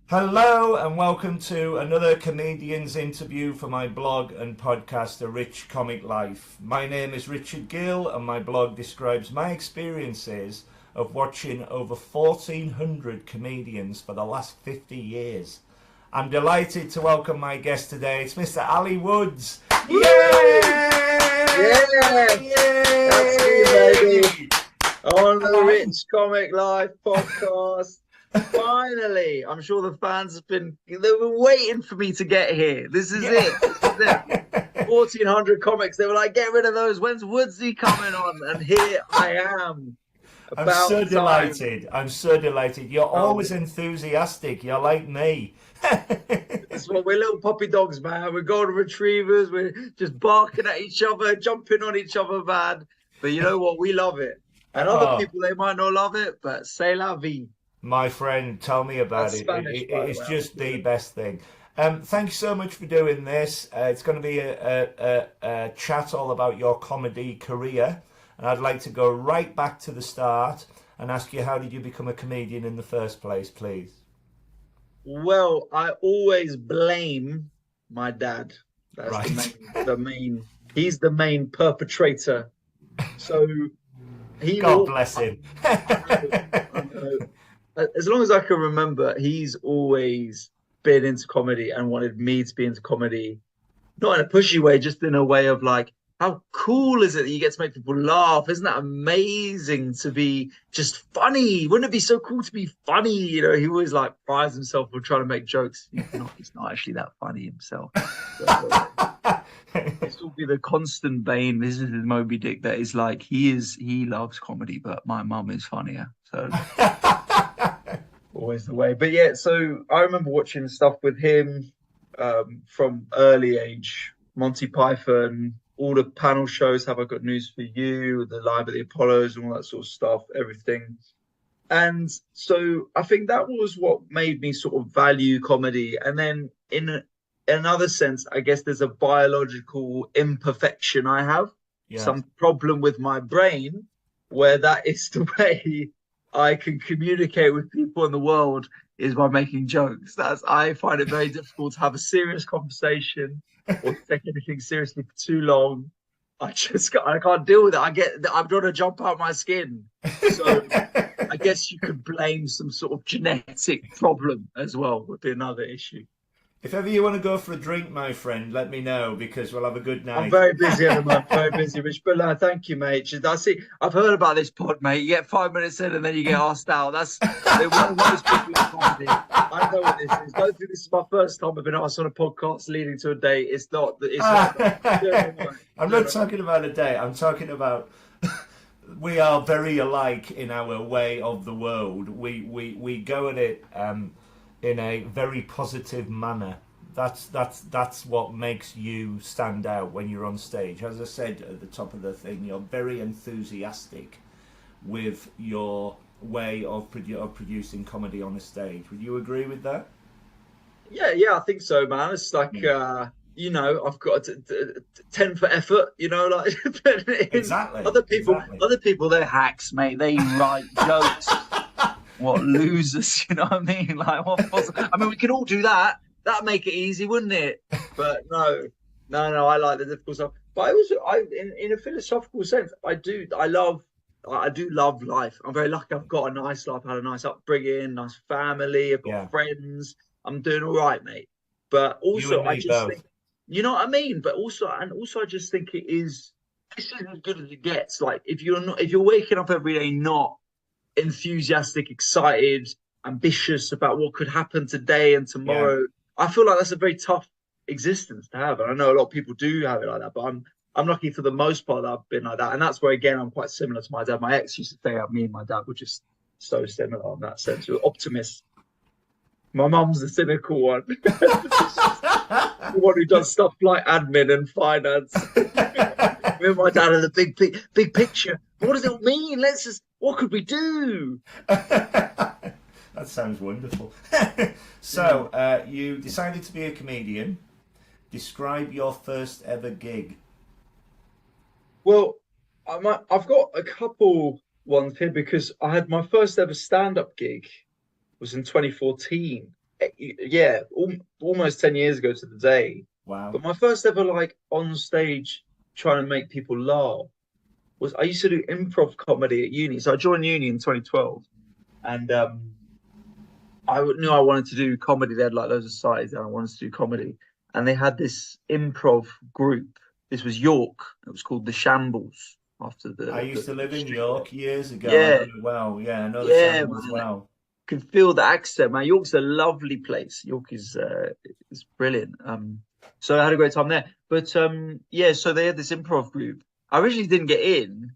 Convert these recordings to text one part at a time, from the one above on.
Hello and welcome to another comedian's interview for my blog and podcast, A Rich Comic Life. My name is Richard Gill and my blog describes my experiences of watching over 1,400 comedians for the last 50 years. I'm delighted to welcome my guest today. It's Mr. Ali Woods. Yay! Yeah, that's me, Yay! baby. On the Rich Comic Life podcast. Finally, I'm sure the fans they've been waiting for me to get here. This is it. This is it. 1,400 comics. They were like, get rid of those. When's Woodsy coming on? And here I am. I'm About so time. delighted. I'm so delighted. You're always enthusiastic. You're like me. That's what we're, little puppy dogs, man. We're golden retrievers. We're just barking at each other, jumping on each other, man. But you know what? We love it. And other people, they might not love it, but c'est la vie. My friend, tell me about That's it. Spanish, by the It's way. just the best thing. Thanks so much for doing this. It's going to be a chat all about your comedy career. And I'd like to go right back to the start and ask you, how did you become a comedian in the first place, please? Well, I always blame my dad. That's Right. the main. He's the main perpetrator. So he God will. bless him. I know. As long as I can remember, he's always been into comedy and wanted me to be into comedy, not in a pushy way, just in a way of like, how cool is it that you get to make people laugh? Isn't that amazing to be just funny? Wouldn't it be so cool to be funny? You know, he always like prides himself for trying to make jokes. He's not actually that funny himself. This will be the constant bane. This is Moby Dick that is like, he loves comedy, but my mum is funnier. So always the way. But yeah, so I remember watching stuff with him from early age. Monty Python, all the panel shows, Have I Got News for You, the Live at the Apollos, and all that sort of stuff, everything. And so I think that was what made me sort of value comedy. And then in another sense, I guess there's a biological imperfection I have, Yeah. some problem with my brain, where that is the way I can communicate with people in the world is by making jokes. I find it very difficult to have a serious conversation or to take anything seriously for too long. I can't deal with it. I'm trying to jump out my skin. So I guess you could blame some sort of genetic problem as well, would be another issue. If ever you want to go for a drink, my friend, let me know because we'll have a good I'm night. very busy at the moment, very busy, Rich. But thank you, mate. I see. I've heard about this pod, mate. You get 5 minutes in and then you get asked out. That's one of those people in comedy. I know what this is. Don't think this is my first time I've been asked on a podcast leading to a date. It's not. It's not. I'm not talking about a date. I'm talking about we are very alike in our way of the world. We go at it in a very positive manner. That's what makes you stand out when you're on stage. As I said at the top of the thing, you're very enthusiastic with your way of producing comedy on a stage. Would you agree with that? Yeah, I think so, man. It's like I've got 10 for effort. Like Exactly. other people, Exactly. they're hacks, mate. They write jokes. What losers? You know what I mean? Like, I mean, we can all do that. That'd make it easy, wouldn't it? But no. I like the difficult stuff. But in a philosophical sense, I do love life. I'm very lucky. I've got a nice life. I had a nice upbringing, nice family. I've got Yeah. friends. I'm doing all right, mate. But You and also, I me just both. think, you know what I mean. But also, I just think this is as good as it gets. Like, if you're waking up every day not enthusiastic, excited, ambitious about what could happen today and Yeah. tomorrow, I feel like that's a very tough existence to have. And I know a lot of people do have it like that, but I'm lucky for the most part that I've been like that. And that's where again I'm quite similar to my dad. My ex used to say me and my dad were just so similar in that sense. We're optimists. My mum's the cynical one. The one who does stuff like admin and finance. Me and my dad are the big picture. What does it mean? What could we do? That sounds wonderful. So, you decided to be a comedian. Describe your first ever gig. Well, I've got a couple ones here because I had my first ever stand-up gig was in 2014. yeah, almost 10 years ago to the day. Wow. But my first ever like on stage trying to make people laugh was I used to do improv comedy at uni. So I joined uni in 2012, and knew I wanted to do comedy. They had like loads of sites, and I wanted to do comedy. And they had this improv group. This was York. It was called the Shambles after I the used to live in street there. York years ago. I know Yeah, it well. Yeah, I know the yeah, Shambles man. well. Could feel the accent, man. York's a lovely place. York is brilliant. So I had a great time there. But yeah, so they had this improv group. I originally didn't get in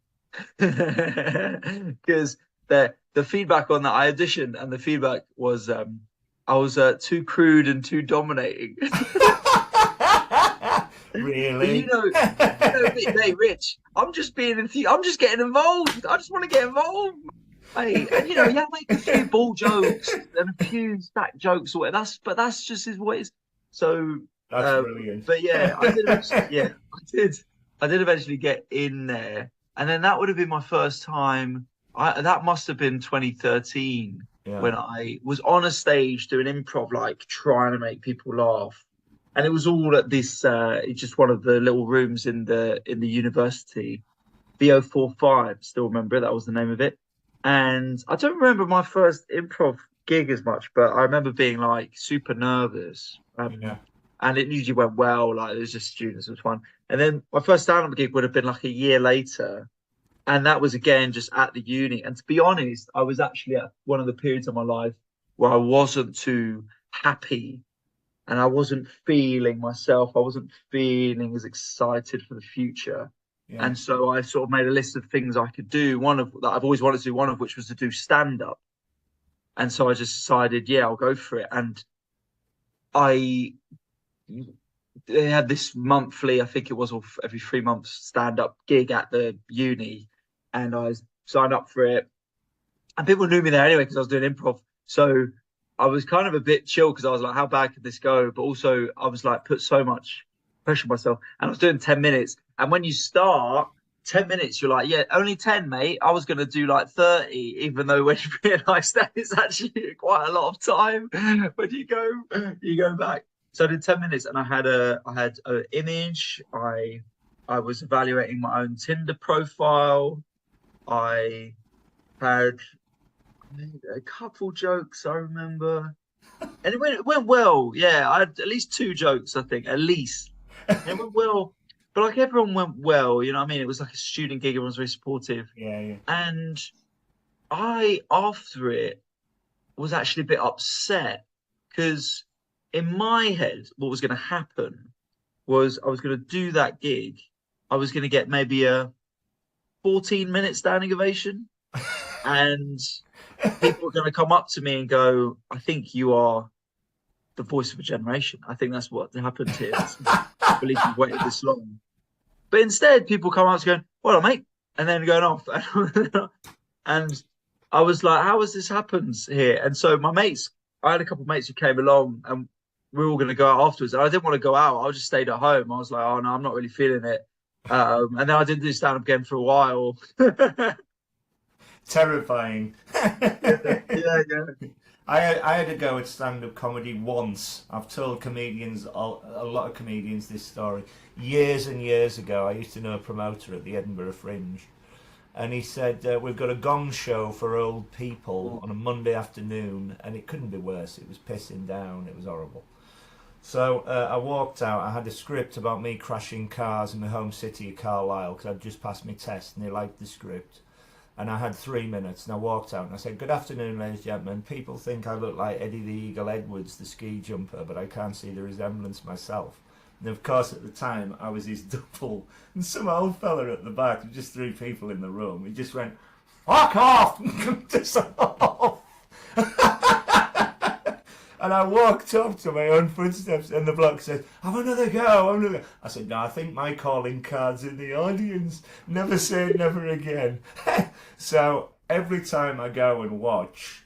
because the feedback on that I auditioned, and the feedback was I was too crude and too dominating. But Really? hey, Rich, I'm just I'm just getting involved. I just want to get involved. Hey, and yeah, make a few ball jokes and a few stack jokes or whatever. That's just is what it is. So, That's brilliant. but yeah, I did eventually, yeah, I did eventually get in there, and then that would have been my first time. That must have been 2013 Yeah. when I was on a stage doing improv, like trying to make people laugh, and it was all at this, just one of the little rooms in the university, VO45. Still remember it. That was the name of it. And I don't remember my first improv gig as much, but I remember being like super nervous. Yeah. And it usually went well. Like it was just students, it was fun. And then my first stand-up gig would have been like a year later, and that was again just at the uni. And to be honest, I was actually at one of the periods of my life where I wasn't too happy, and I wasn't feeling myself. I wasn't feeling as excited for the future. Yeah. And so I sort of made a list of things I could do. One of that I've always wanted to do, one of which was to do stand up. And so I just decided, yeah, I'll go for it. And I they had this monthly, I think it was every 3 months stand up gig at the uni, and I signed up for it. And people knew me there anyway because I was doing improv. So I was kind of a bit chill because I was like, how bad could this go? But also I was like, put so much pressure on myself. And I was doing 10 minutes. And when you start 10 minutes, you're like, yeah, only 10, mate. I was going to do like 30, even though when you realize that it's actually quite a lot of time when you go back. So I did 10 minutes, and I had an image. I was evaluating my own Tinder profile. I had a couple jokes I remember, and it went well. Yeah, I had at least two jokes, I think, at least. And it went well, but like everyone went well. You know what I mean? It was like a student gig. Everyone was very supportive, Yeah. Yeah. and I after it was actually a bit upset because in my head, what was going to happen was I was going to do that gig. I was going to get maybe a 14-minute standing ovation, and people are going to come up to me and go, I think you are the voice of a generation. I think that's what happened here. I believe you've waited this long. But instead, people come up to going, well, mate, and then going off. And I was like, how has this happened here? And so I had a couple of mates who came along, and we were all going to go out afterwards. And I didn't want to go out. I just stayed at home. I was like, oh, no, I'm not really feeling it. And then I didn't do stand-up again for a while. Terrifying. Yeah. I had to go at stand-up comedy once. I've told comedians, a lot of comedians, this story. Years and years ago, I used to know a promoter at the Edinburgh Fringe, and he said, we've got a gong show for old people on a Monday afternoon, and it couldn't be worse. It was pissing down. It was horrible. So I walked out. I had a script about me crashing cars in my home city of Carlisle because I'd just passed my test, and they liked the script. And I had 3 minutes, and I walked out and I said, good afternoon, ladies and gentlemen. People think I look like Eddie the Eagle Edwards, the ski jumper, but I can't see the resemblance myself. And of course, at the time, I was his double. And some old fella at the back, there were just 3 people in the room, he just went, fuck off! Just off! And I walked up to my own footsteps, and the bloke said, have another go. I said, no, I think my calling card's in the audience. Never say never again. So every time I go and watch,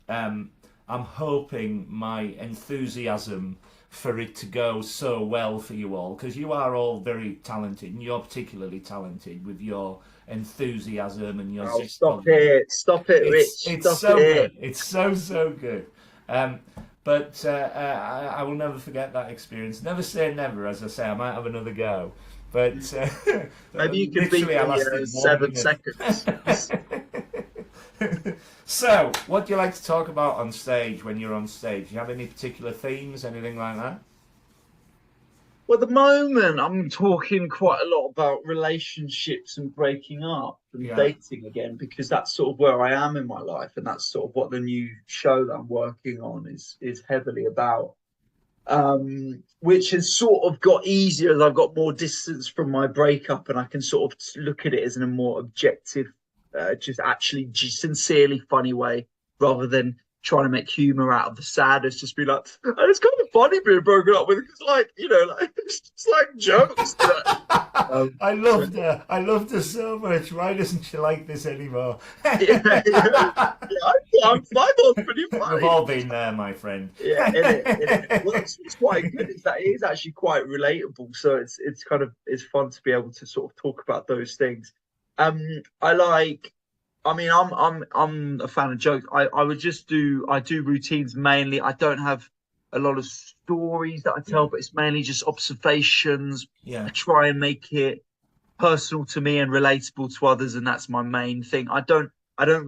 I'm hoping my enthusiasm for it to go so well for you all, because you are all very talented, and you're particularly talented with your enthusiasm and your Stop it, Rich. it's Stop so it. good. It's so good. But I will never forget that experience. Never say never, as I say. I might have another go. But Maybe you could beat literally, I me lasted 7 seconds. 1 minute. So, what do you like to talk about on stage when you're on stage? Do you have any particular themes, anything like that? Well, at the moment, I'm talking quite a lot about relationships and breaking up and Yeah, dating again, because that's sort of where I am in my life, and that's sort of what the new show that I'm working on is heavily about. Which has sort of got easier as I've got more distance from my breakup, and I can sort of look at it as in a more objective, just actually just sincerely funny way, rather than trying to make humor out of the sadness. Just be like, and it's kind of funny being broken up with, because like like it's just like jokes. I So loved her. I loved her so much. Why doesn't she like this anymore? yeah, I'm fine. That's pretty We've funny. all been there, my friend. Yeah, in it, in it. Well, it's quite good. Is that it is actually quite relatable. So it's kind of it's fun to be able to sort of talk about those things. I like. I mean, I'm a fan of jokes. I would just do I do routines mainly. I don't have a lot of stories that I tell, Yeah, but it's mainly just observations. I yeah, try and make it personal to me and relatable to others, and that's my main thing. I don't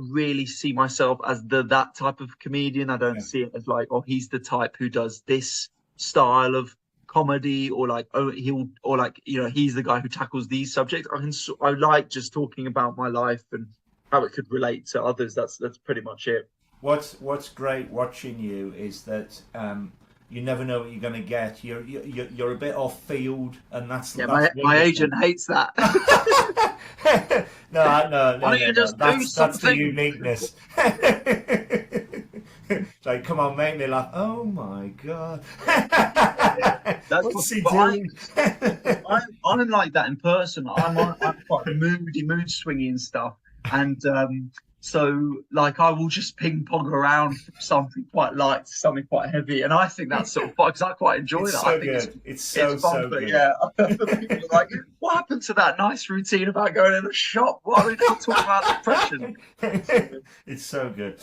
really see myself as that type of comedian. I don't yeah. see it as like, oh, he's the type who does this style of comedy, or like, oh, he'll, or like, he's the guy who tackles these subjects. I like just talking about my life and how it could relate to others. That's pretty much it. What's great watching you is that you never know what you're going to get. You're a bit off field, and Yeah, that's my wonderful. agent hates that. No, no, Why no, don't no, you no. just do That's the something? uniqueness. It's like, come on, make me laugh. Oh my god, Yeah, that's what. what's he But doing? I'm like that in person. I'm quite moody, mood swingy and stuff. And so like I will just ping pong around from something quite light to something quite heavy. And I think that's sort of fun because I quite enjoy It's that. I so think it's good. It's it's so fun. so But good. yeah, people are like, what happened to that nice routine about going in a shop? What are we not talking about depression? So, It's so good.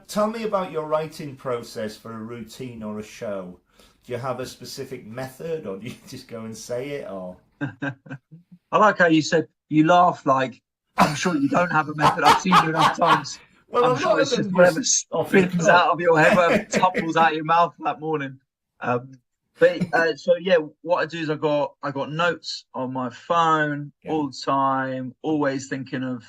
Tell me about your writing process for a routine or a show. Do you have a specific method, or do you just go and say it? Or I like how you said you laugh like I'm sure you don't have a method. I've seen you enough times. well, I'm a lot sure of it's just them whatever just off the spins cuff. out of your head, whatever tumbles out of your mouth that morning. So yeah, what I do is I got notes on my phone Yeah, all the time, always thinking of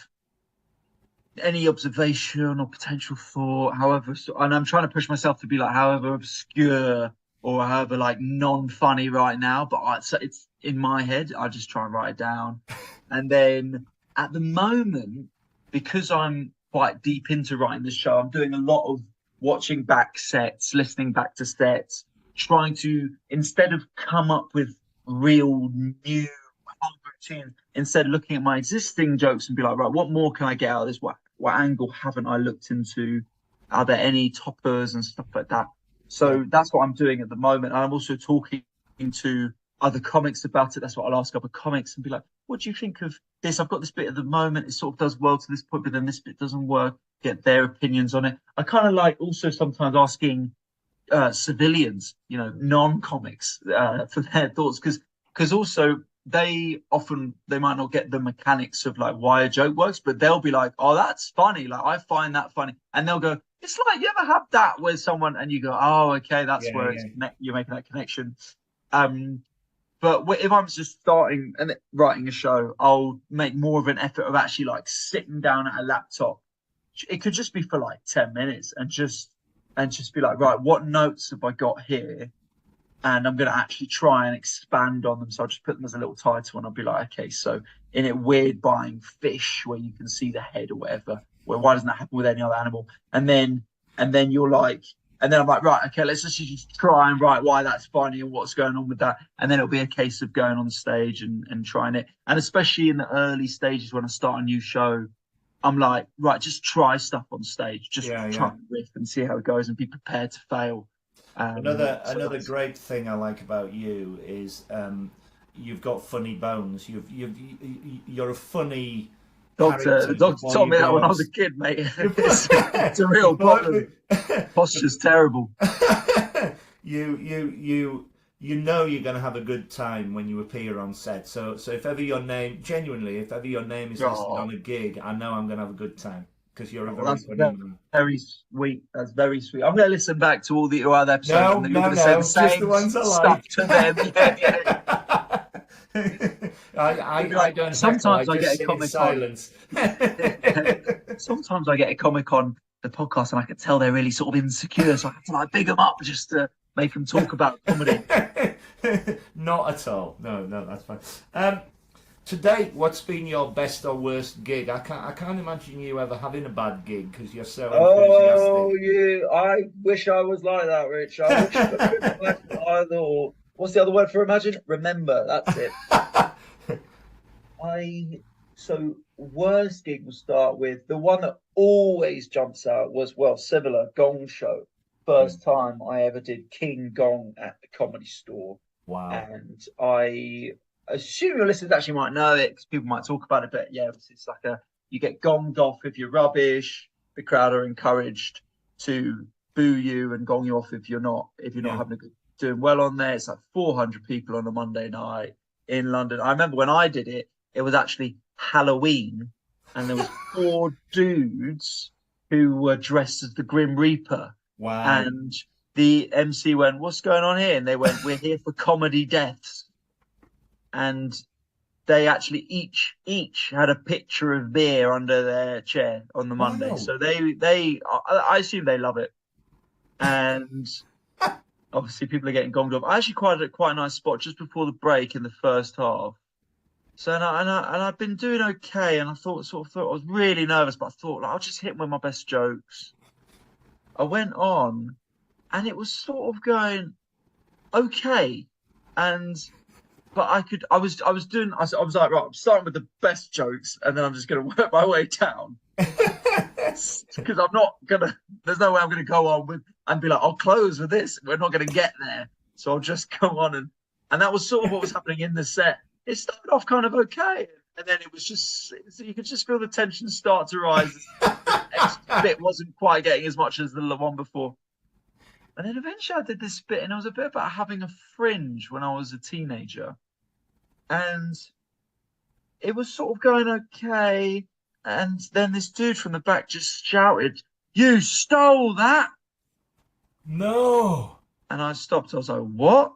any observation or potential thought, however, and I'm trying to push myself to be like however obscure or however like non-funny right now, but so it's in my head. I just try and write it down, and then at the moment, because I'm quite deep into writing this show, I'm doing a lot of watching back sets, listening back to sets, trying to instead of come up with real new whole routine, instead of looking at my existing jokes and be like, right, what more can I get out of this? What angle haven't I looked into? Are there any toppers and stuff like that? yeah. So that's what I'm doing at the moment. And I'm also talking to other comics about it. That's what I'll ask other comics and be like, what do you think of this? I've got this bit at the moment. It sort of does well to this point, but then this bit doesn't work. Get their opinions on it. I kind of like also sometimes asking civilians, non-comics, for their thoughts, because also they might not get the mechanics of like why a joke works, but they'll be like, "Oh, that's funny. Like I find that funny," and they'll go, "It's like you ever have that with someone," and you go, "Oh, okay, that's Yeah, where yeah. you're making that connection." Um, but if I'm just starting and writing a show, I'll make more of an effort of actually like sitting down at a laptop. It could just be for like 10 minutes and just be like, right, what notes have I got here? And I'm going to actually try and expand on them. So I'll just put them as a little title, and I'll be like, okay, so in it, weird buying fish where you can see the head or whatever. Well, why doesn't that happen with any other animal? And then you're like, and then I'm like, right, okay, let's just try and write why that's funny and what's going on with that. And then it'll be a case of going on stage and trying it. And especially in the early stages when I start a new show, I'm like, right, just try stuff on stage, just Yeah, try yeah. and riff and see how it goes and be prepared to fail. So Another that's great thing I like about you is you've got funny bones. You're a funny The doctor told me that when I was a kid, mate. It's a real problem. Posture's terrible. You know you're going to have a good time when you appear on set. So if ever your name, genuinely, if ever your name is listed on a gig, I know I'm going to have a good time because you're a very funny man. Very sweet. That's very sweet. I'm going to listen back to all the other episodes. No, just the ones I like. To them. I don't. Sometimes I get a Comic silence. Sometimes I get a Comic on the podcast, and I can tell they're really sort of insecure, so I have to like big them up just to make them talk about comedy. Not at all. No, that's fine. To date, what's been your best or worst gig? I can't imagine you ever having a bad gig because you're so enthusiastic. Oh, I wish I was like that, Rich. I wish I could either. Or what's the other word for imagine? Remember. That's it. So worst gig will start with the one that always jumps out was similar Gong Show. First time I ever did King Gong at the Comedy Store. Wow. And I assume your listeners actually might know it because people might talk about it, but yeah, it's like you get gonged off if you're rubbish. The crowd are encouraged to boo you and gong you off if you're not doing well on there. It's like 400 people on a Monday night in London. I remember when I did it, it was actually Halloween, and there was 4 dudes who were dressed as the Grim Reaper. Wow. And the MC went, "What's going on here?" And they went, "We're here for comedy deaths." And they actually each had a pitcher of beer under their chair on the Monday. Wow. So I assume they love it. And obviously people are getting gonged off. I actually quite a nice spot just before the break in the first half. So and I've been doing okay, and I thought I was really nervous, but I thought I'll just hit with my best jokes. I went on, and it was sort of going okay, but I was like, right, I'm starting with the best jokes, and then I'm just going to work my way down because there's no way I'm going to go on and be like, I'll close with this. We're not going to get there, so I'll just go on and that was sort of what was happening in the set. It started off kind of okay, and then it was just, you could just feel the tension start to rise. The next bit wasn't quite getting as much as the one before. And then eventually I did this bit, and it was a bit about having a fringe when I was a teenager. And it was sort of going okay. And then this dude from the back just shouted, "You stole that!" No. And I stopped. I was like, "What?"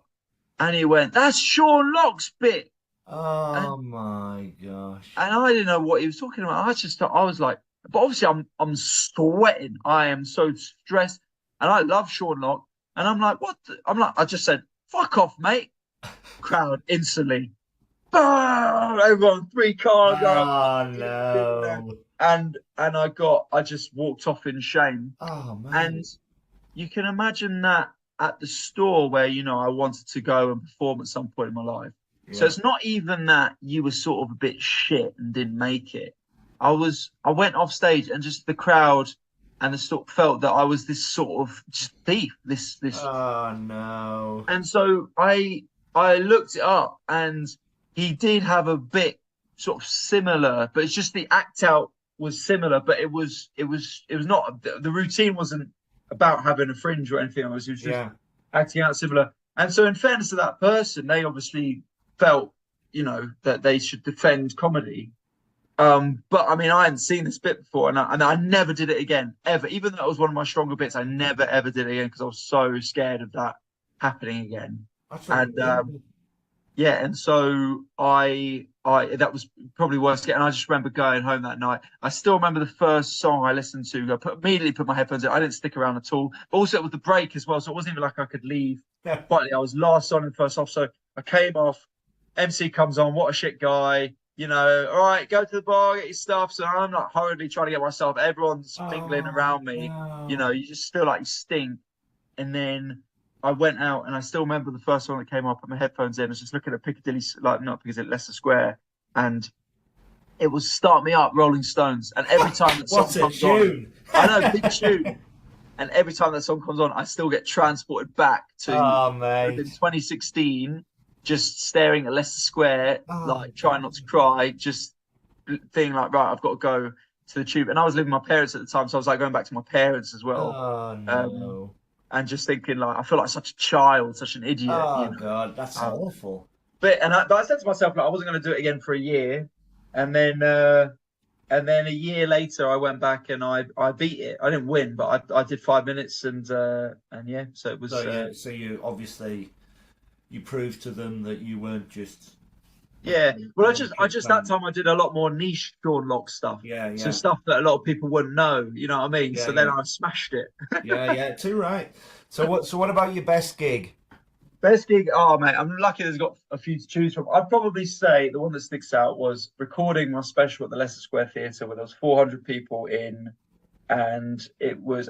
And he went, "That's Sean Locke's bit." Oh my gosh. And I didn't know what he was talking about. I was like, but obviously I'm sweating. I am so stressed. And I love Sean Locke. And I'm like, what? I just said, "Fuck off, mate." Crowd instantly. Boom! Everyone, 3 cars. Oh no. And I just walked off in shame. Oh man. And you can imagine that at the store where, I wanted to go and perform at some point in my life. Yeah. So it's not even that you were sort of a bit shit and didn't make it. I went off stage, and just the crowd and the sort felt that I was this sort of thief. This. Oh no. And so I looked it up, and he did have a bit sort of similar, but it's just the act out was similar, but it was not, the routine wasn't about having a fringe or anything. It was just acting out similar. And so in fairness to that person, they obviously felt, that they should defend comedy. But I mean, I hadn't seen this bit before, and I never did it again, ever. Even though it was one of my stronger bits, I never ever did it again because I was so scared of that happening again. And so I that was probably worst. And I just remember going home that night. I still remember the first song I listened to. I immediately put my headphones in. I didn't stick around at all. But also it was the break as well, so it wasn't even like I could leave. But I was last on in the first half, so I came off. MC comes on. What a shit guy. All right, go to the bar, get your stuff. So I'm not hurriedly trying to get myself. Everyone's mingling around me. No. You just feel like you stink. And then I went out, and I still remember the first song that came up. Put my headphones in. I was just looking at Piccadilly, not Piccadilly, Leicester Square, and it was "Start Me Up," Rolling Stones. And every time that song comes on, I know, big tune. And every time that song comes on, I still get transported back to 2016. Just staring at Leicester Square, trying not to cry, just thing like, right, I've got to go to the tube. And I was living with my parents at the time, so I was like going back to my parents as well. Oh Um, no. and just thinking like, I feel like such a child, such an idiot, Oh God, that's Um, awful. but I said to myself, like, I wasn't going to do it again for a year. And then a year later, I went back and I beat it. I didn't win, but I did 5 minutes and yeah, so it So was you obviously you proved to them that you weren't just yeah. Well, I just that playing. time I did a lot more niche Sean Lock stuff, Yeah, so yeah, stuff that a lot of people wouldn't know. You know what I mean? yeah, So then yeah, I smashed it. yeah, yeah. Too right. So what? So what about your best gig? Best gig, oh mate, I'm lucky there's got a few to choose from. I'd probably say the one that sticks out was recording my special at the Leicester Square Theatre where there was 400 people in, and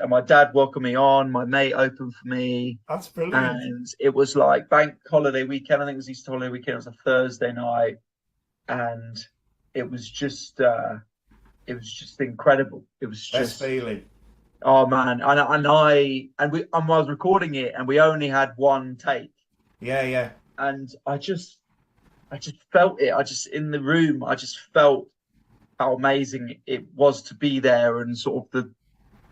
my dad welcomed me on, my mate opened for me, That's brilliant. and it was like bank holiday weekend. I think it was Easter holiday weekend. It was a Thursday night, and it was just incredible. It was Best just feeling. oh man, and I was recording it, and we only had one take, Yeah, yeah. and I just felt it. I just in the room, I just felt how amazing it was to be there and sort of the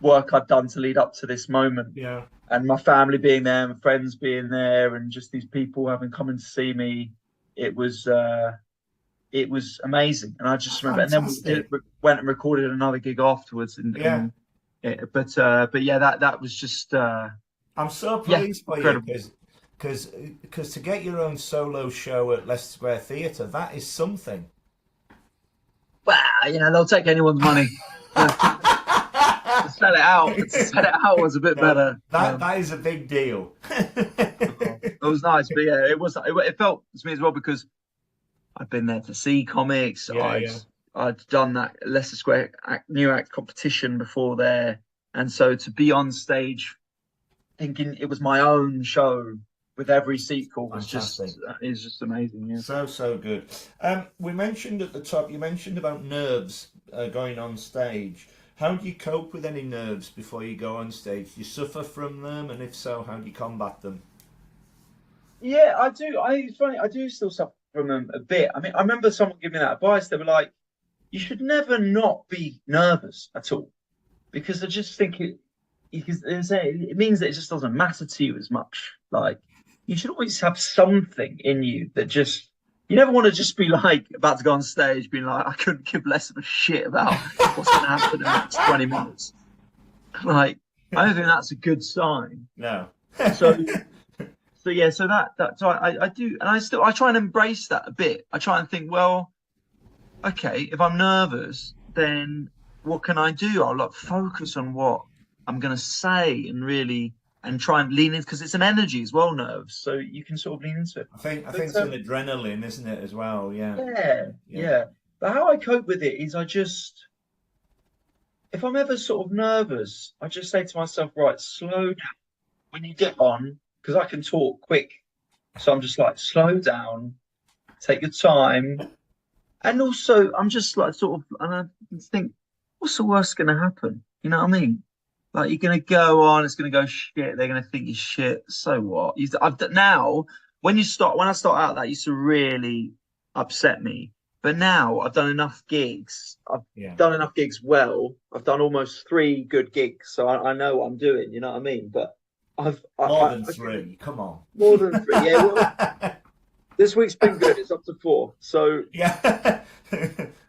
work I'd done to lead up to this moment. Yeah. And my family being there, my friends being there, and just these people having come in to see me. It was it was amazing. And I just remember, and then Fantastic. went and recorded another gig afterwards. Yeah. But yeah, that was just I'm so yeah, pleased for you incredible. because to get your own solo show at Leicester Square Theatre, that is something. Wow, they'll take anyone's money. To sell it out. To sell it out was a bit No, better. that is a big deal. It was nice, but yeah, it felt to me as well because I'd been there to see comics. Yeah, I'd yeah. I'd done that Leicester Square New Act competition before there, and so to be on stage thinking it was my own show with every sequel was Fantastic. just is just amazing. Yeah. So, so good. We mentioned at the top, you mentioned about nerves going on stage. How do you cope with any nerves before you go on stage? Do you suffer from them? And if so, how do you combat them? Yeah, I do. It's funny. I do still suffer from them a bit. I mean, I remember someone giving me that advice. They were like, "You should never not be nervous at all," because I just think because it means that it just doesn't matter to you as much. Like, you should always have something in you that just you never want to just be like about to go on stage, being like, "I couldn't give less of a shit about what's going to happen in the next 20 minutes." Like, I don't think that's a good sign. No. So so yeah, so so I do, and I try and embrace that a bit. I try and think, well, okay, if I'm nervous, then what can I do? I'll like focus on what I'm gonna say and really and try and lean in because it's an energy as well, nerves. So you can sort of lean into it. I think But it's an adrenaline, isn't it, as well? Yeah. yeah, Yeah. yeah. But how I cope with it is I just if I'm ever sort of nervous, I just say to myself, right, slow down when you get on, because I can talk quick. So I'm just like, slow down, take your time. And also, I'm just like, sort of, and I think, what's the worst going to happen? You know what I mean? Like, you're going to go on, it's going to go shit. They're going to think you're shit. So what? Now, when I start out, that used to really upset me. But now I've done enough gigs. I've Yeah. done enough gigs well. I've done almost three good gigs. So I know what I'm doing. You know what I mean? But More than I can three. Come on. more than three. Yeah, well, this week's been good. It's up to four. So Yeah.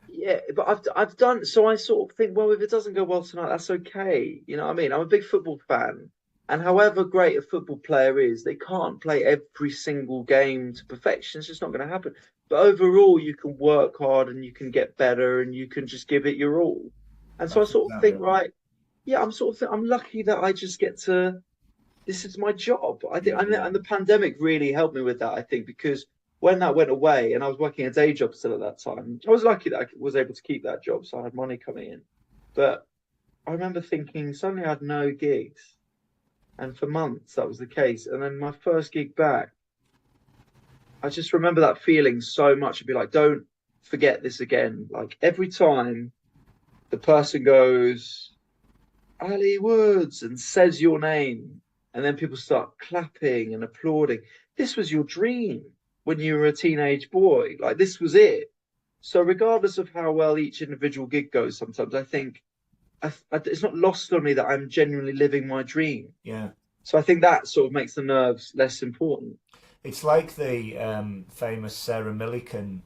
yeah, but I've done so. I sort of think, well, if it doesn't go well tonight, that's okay. You know what I mean? I'm a big football fan, and however great a football player is, they can't play every single game to perfection. It's just not going to happen. But overall, you can work hard and you can get better and you can just give it your all. And so I That's sort of exactly think, right. right, yeah, I'm lucky that I just get to this is my job. I think, Yeah, yeah. and the pandemic really helped me with that. I think because when that went away, and I was working a day job still at that time, I was lucky that I was able to keep that job, so I had money coming in. But I remember thinking suddenly I had no gigs, and for months that was the case. And then my first gig back, I just remember that feeling so much. I'd be like, don't forget this again. Like every time the person goes, Ali Woods, and says your name, and then people start clapping and applauding. This was your dream when you were a teenage boy. Like this was it. So regardless of how well each individual gig goes, sometimes I think it's not lost on me that I'm genuinely living my dream. Yeah. So I think that sort of makes the nerves less important. It's like the famous Sarah Millican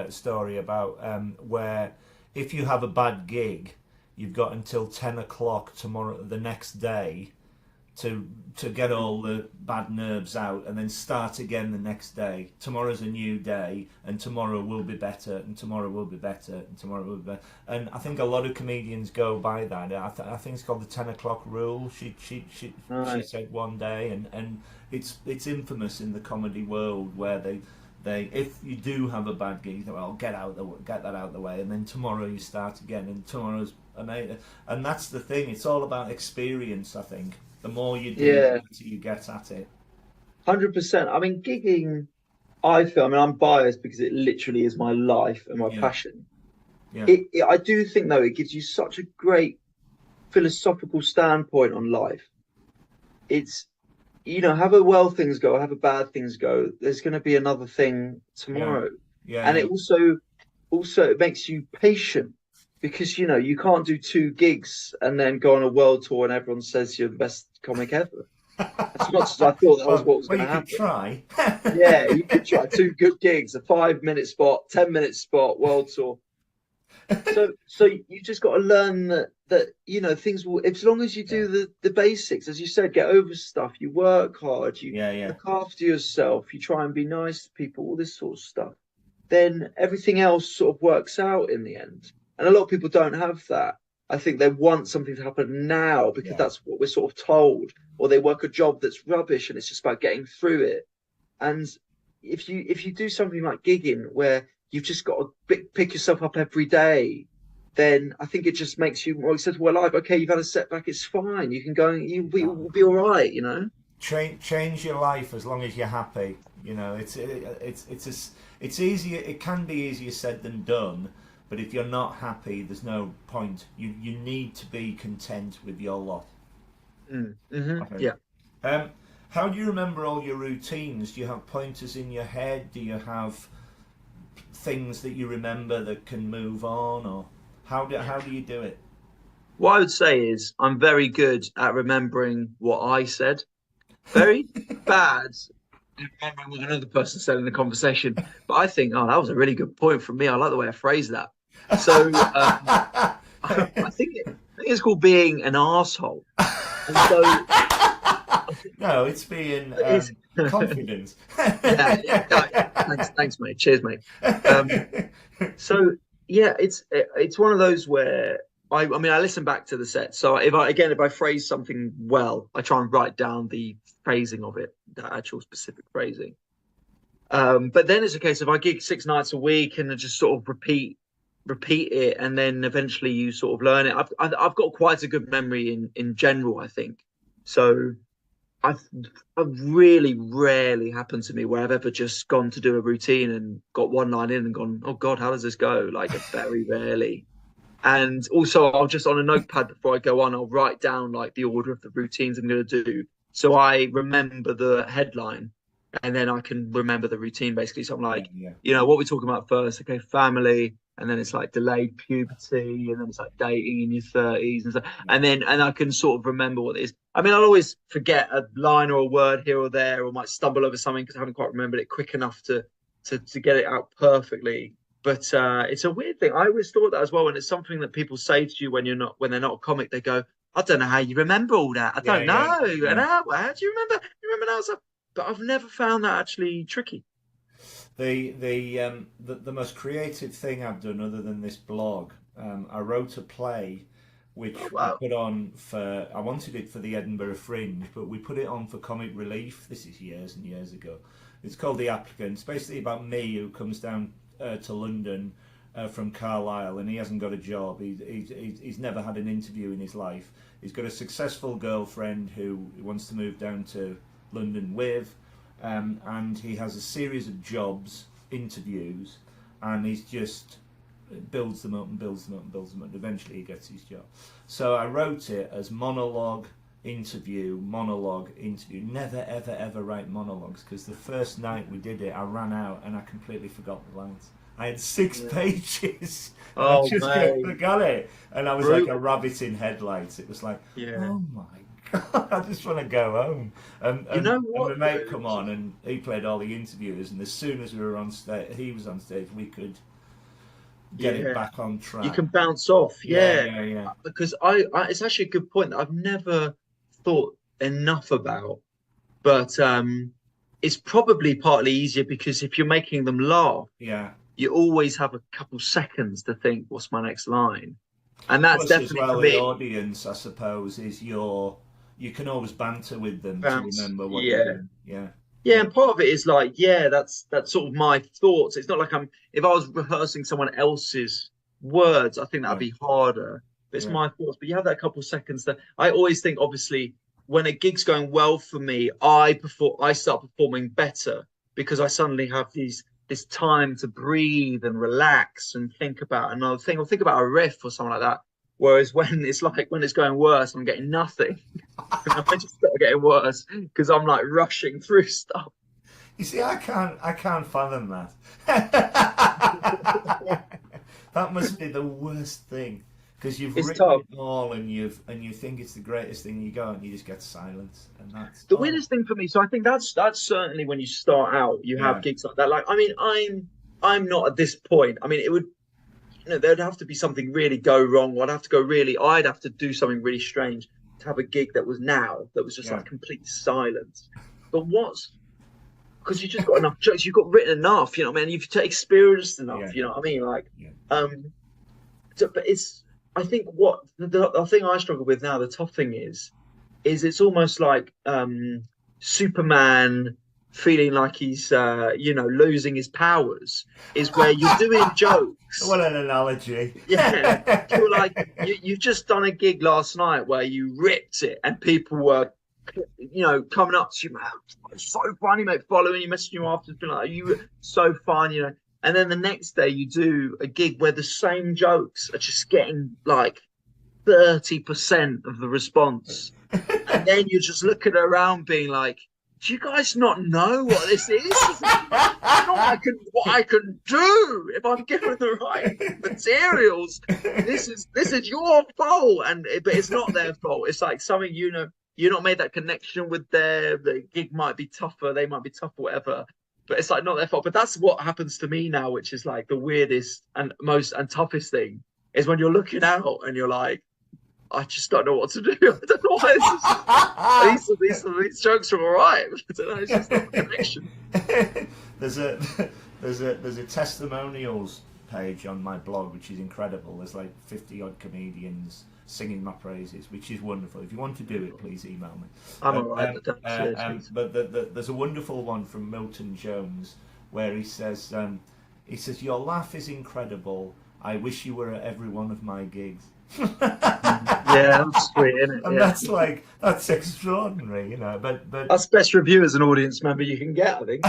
story about where if you have a bad gig, you've got until 10 o'clock tomorrow, the next day, to get all the bad nerves out and then start again the next day. Tomorrow's a new day, and tomorrow will be better, and tomorrow will be better, and tomorrow will be better. And I think a lot of comedians go by that. I think it's called the 10 o'clock rule. She Right. said one day, and it's infamous in the comedy world where they if you do have a bad gig, you think, well, get that out of the way, and then tomorrow you start again, and tomorrow's amazing. And that's the thing. It's all about experience, I think. The more you do, the Yeah, better you get at it. 100%. I mean, gigging, I mean, I'm biased because it literally is my life and my Yeah, passion. yeah, I do think though it gives you such a great philosophical standpoint on life. It's, however well things go, however bad things go, there's going to be another thing yeah, tomorrow. yeah, And yeah. it also it makes you patient because you can't do two gigs and then go on a world tour and everyone says you're the best comic ever. As much as I thought that was Well, what was well, going you to could happen. try. Yeah, you could try two good gigs, a 5 minute spot, 10 minute spot, world tour. So you just got to learn that things will, as long as you Yeah, do the basics, as you said, get over stuff, you work hard, you yeah, yeah, look after yourself, you try and be nice to people, all this sort of stuff, then everything else sort of works out in the end. And a lot of people don't have that. I think they want something to happen now because yeah. that's what we're sort of told, or they work a job that's rubbish and it's just about getting through it. And if you do something like gigging where you've just got to pick yourself up every day, then I think it just makes you more accessible alive. Okay, you've had a setback, it's fine. You can go and Exactly. you'll be all right. Change your life as long as you're happy. It's easier. It can be easier said than done. But if you're not happy, there's no point. You need to be content with your lot, I think. Yeah. Um, how do you remember all your routines? Do you have pointers in your head? Do you have things that you remember that can move on, or how do you do it? What I would say is I'm very good at remembering what I said. Very bad at remembering what another person said in the conversation. But I think, oh, that was a really good point from me. I like the way I phrased that. So I think it's called being an asshole. And so No, it's being it's confident. yeah, yeah. Thanks, mate. Cheers, mate. Um, so yeah, it's one of those where I mean I listen back to the set. So if I phrase something well, I try and write down the phrasing of it, the actual specific phrasing. But then it's a case of I gig 6 nights a week and I just sort of repeat it, and then eventually you sort of learn it. I've got quite a good memory in general, I think. So I've, I've really rarely happened to me where I've ever just gone to do a routine and got one line in and gone, oh God, how does this go? Like very rarely. And also, I'll just on a notepad before I go on, I'll write down like the order of the routines I'm going to do. So I remember the headline and then I can remember the routine basically. So I'm Yeah, like, yeah, what we're talking about first, okay, family, and then it's like delayed puberty, and then it's like dating in your 30s and stuff. yeah. And I can sort of remember what it is. I mean, I'll always forget a line or a word here or there, or might stumble over something because I haven't quite remembered it quick enough to get it out perfectly. But it's a weird thing. I always thought that as well, and it's something that people say to you when they're not a comic. They go, "I don't know how you remember all that. I Yeah, don't yeah, know. And yeah. how do you remember? You remember that stuff?" But I've never found that actually tricky. The most creative thing I've done, other than this blog, I wrote a play which Oh we wow. put on for. I wanted it for the Edinburgh Fringe, but we put it on for Comic Relief. This is years and years ago. It's called The Applicant. It's basically about me who comes down to London from Carlisle, and he hasn't got a job. He's never had an interview in his life. He's got a successful girlfriend who he wants to move down to London with, and he has a series of jobs, interviews, and he's just builds them up and builds them up and builds them up. And eventually, he gets his job. So I wrote it as monologue, interview, monologue, interview. Never, ever, ever write monologues because the first night we did it, I ran out and I completely forgot the lines. I had 6 Yeah. pages, and I Oh, just mate. got it, and I was like a Brutal. rabbit in headlights. It was like, Yeah. oh my god, I just want to go home. And You and know and my what, mate though? come on, and he played all the interviews, and as soon as we were on stage, he was on stage, we could get it Yeah. back on You track. can bounce off. Yeah, Yeah. yeah, yeah, Because it's actually a good point that I've never thought enough about. But it's probably partly easier because if you're making them laugh, yeah. you always have a couple seconds to think, what's my next line? And that's Plus, as definitely well, for the me. audience, I suppose, is you can always banter with them to Bounce. remember what you're Yeah. doing. Yeah, Yeah, and part of it is like, yeah, that's sort of my thoughts. It's not like I'm if I was rehearsing someone else's words, I think that'd yeah, be harder. But it's yeah, my thoughts. But you have that couple seconds that I always think, obviously, when a gig's going well for me, I start performing better because I suddenly have this time to breathe and relax and think about another thing or think about a riff or something like that. Whereas when it's like when it's going worse, I'm getting nothing. I just start getting worse because I'm like rushing through stuff. You see, I can't fathom that. That must be the worst thing because you've It's written tough. it all and you think it's the greatest thing. You go and you just get silence, and that's The weirdest thing for me, so I think that's certainly when you start out, you have yeah, gigs like that. Like, I mean, I'm not at this point. I mean, it would, there'd have to be something really go wrong. I'd have to do something really strange to have a gig that was just yeah, like complete silence. But what's because you just got enough jokes, you've got written enough, you know what I mean? You've experienced yeah, enough, you know what I mean? Like, yeah, um, but I think what the thing I struggle with now, the tough thing is it's almost like Superman feeling like he's losing his powers is where you're doing jokes. What an analogy! Yeah, you're like you've just done a gig last night where you ripped it and people were coming up to you, man, it's so funny, mate, following you, messaging you after, being like, you were so fun, and then the next day you do a gig where the same jokes are just getting like 30% of the response. And then you're just looking around being like, do you guys not know what this is? This is not what I can do if I'm given the right materials. This is your fault, but it's not their fault. It's like something you're not made that connection with the gig might be tougher, they might be tough, whatever. But it's like not their fault. But that's what happens to me now, which is like the weirdest and most and toughest thing is when you're looking out and you're like, I just don't know what to do. I don't know why this is. These jokes are all right. I don't know. It's just not the connection. there's a there's a testimonials page on my blog which is incredible. There's like 50 odd comedians singing my praises, which is wonderful. If you want to do it, please email me. I'm all right, but don't say it. But there's a wonderful one from Milton Jones where he says your laugh is incredible. I wish you were at every one of my gigs. Yeah, that's sweet, isn't it? And Yeah. that's extraordinary, But That's best review as an audience member you can get, I think.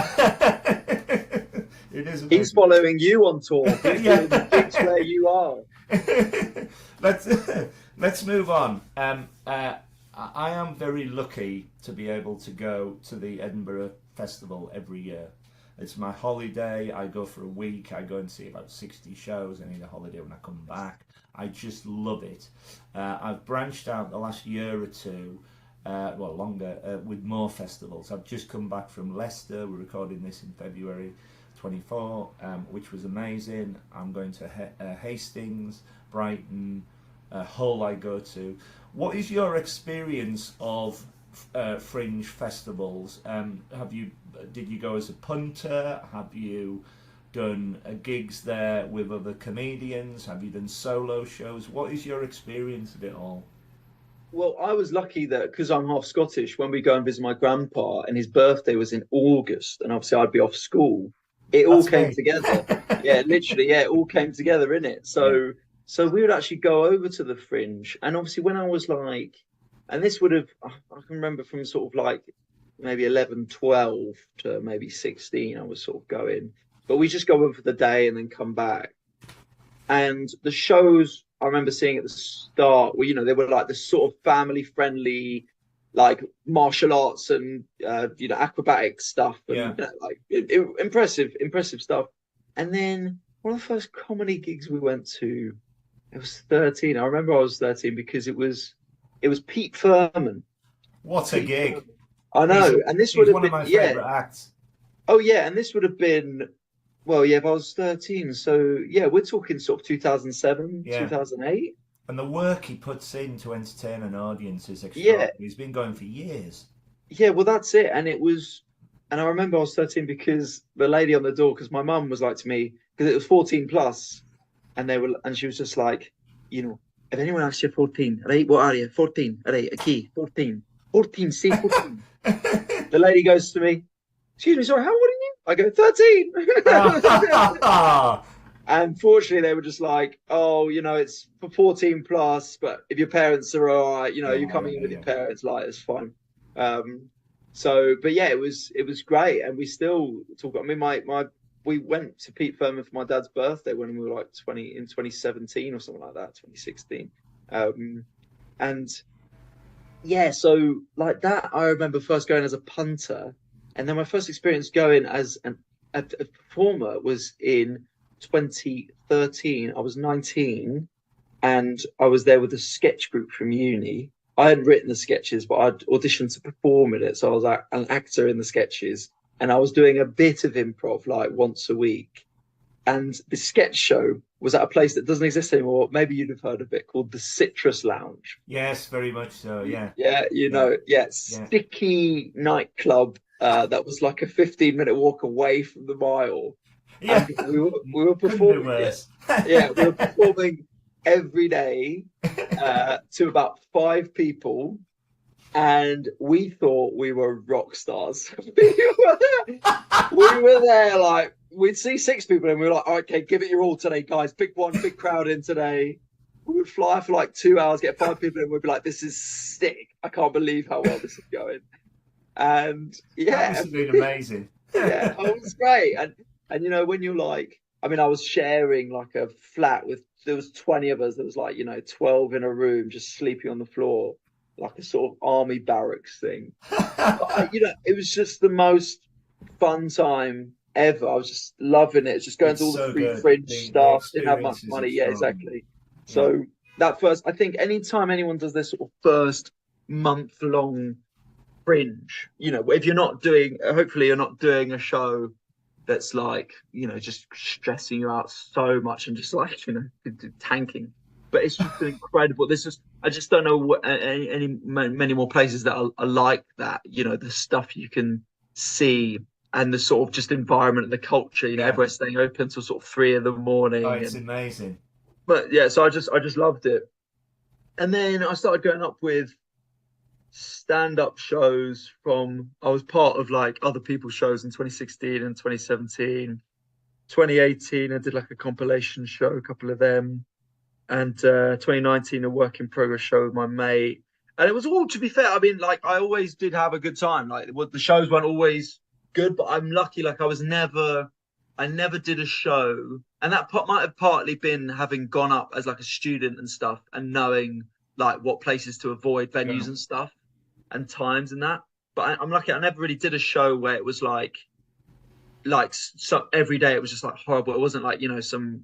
it is He's amazing. following you on tour. He's Yeah. doing the gigs where you are. let's let's move on. I am very lucky to be able to go to the Edinburgh Festival every year. It's my holiday. I go for a week. I go and see about 60 shows. I need a holiday when I come back. I just love it. I've branched out the last year or two, longer, with more festivals. I've just come back from Leicester. We're recording this in February 24, which was amazing. I'm going to Hastings, Brighton, Hull I go to. What is your experience of fringe festivals? Did you go as a punter? Have you done gigs there with other comedians? Have you done solo shows? What is your experience of it all? Well, I was lucky that because I'm half Scottish, when we go and visit my grandpa and his birthday was in August, and obviously I'd be off school, it all That's came me. together. Yeah, literally, yeah, it all came together in it. Yeah, So we would actually go over to the Fringe, and obviously when I was like, and this would have, I can remember from sort of like maybe 11, 12 to maybe 16, I was sort of going, but we just go over for the day and then come back. And the shows I remember seeing at the start were, they were like this sort of family friendly, like martial arts and acrobatic stuff and yeah, impressive stuff. And then one of the first comedy gigs we went to. It was 13. I remember I was 13 because it was Pete Furman. What a Pete gig! Furman. I He's know, and this would he's have one of been my yeah. favourite acts. Oh yeah, and this would have been well, yeah, if I was 13. So yeah, we're talking sort of 2007, Yeah. 2008. And the work he puts in to entertain an audience is Yeah, extraordinary. He's been going for years. yeah, well that's it. And I remember I was 13 because the lady on the door, because my mum was like to me, because it was 14 plus, and she was just like, if anyone asks you 14, right, what are you? 14, right, a key, 14. 14, say 14. The lady goes to me, excuse me, sorry, how old are you? I go, 13. And fortunately, they were just like, oh, it's for 14 plus, but if your parents are all right, you're Yeah, coming in yeah, with your yeah. parents, like, it's fine. Um, but yeah, it was great. And we still talk. I mean, we went to Pete Furman for my dad's birthday when we were like 20 in 2017 or something like that, 2016. Um, and yeah, so like that, I remember first going as a punter, and then my first experience going as a performer was in 2013. I was 19, and I was there with a sketch group from uni. I hadn't written the sketches, but I'd auditioned to perform in it, so I was an actor in the sketches, and I was doing a bit of improv like once a week. And the sketch show was at a place that doesn't exist anymore. Maybe you'd have heard of it, called the Citrus Lounge. Yes, very much so. Yeah, Yeah, yeah, yeah, yeah. sticky nightclub that was like a 15-minute walk away from the mile, Yeah, and we were couldn't be performing it. worse. Yeah, we were performing every day to about 5 people, and we thought we were rock stars. We were there like we'd see 6 people, and we were like, okay, give it your all today, guys. Big one, big crowd in today. We would fly for like 2 hours, get 5 people in, and we'd be like, this is sick. I can't believe how well this is going. And That yeah, must have been amazing. yeah, it was great. And when you're like, I mean, I was sharing like a flat with there was 20 of us. There was like 12 in a room, just sleeping on the floor, like a sort of army barracks thing. But it was just the most fun time ever. I was just loving it. Just going to It's all the so free good. fringe The stuff. Didn't have much experience is money. Yeah, extraordinary. exactly. Yeah. So that first, I think, anytime anyone does this sort of first month long fringe, if you're not doing, hopefully you're not doing a show that's like, just stressing you out so much and just like, tanking. But it's just incredible. I just don't know many more places that are like that. The stuff you can see and the sort of just environment and the culture. Yeah. Everyone's staying open till sort of 3 in the morning. Oh, it's amazing. But yeah, so I just loved it. And then I started going up with stand-up shows I was part of like other people's shows in 2016 and 2017. 2018 I did like a compilation show, a couple of them, and 2019 a work in progress show with my mate. And it was all, to be fair, I mean, like I always did have a good time. Like the shows weren't always good, but I'm lucky, like I never did a show, and that might have partly been having gone up as like a student and stuff and knowing like what places to avoid, Yeah. venues and stuff and times and that. But I'm lucky. I never really did a show where it was like so every day it was just like horrible. It wasn't like some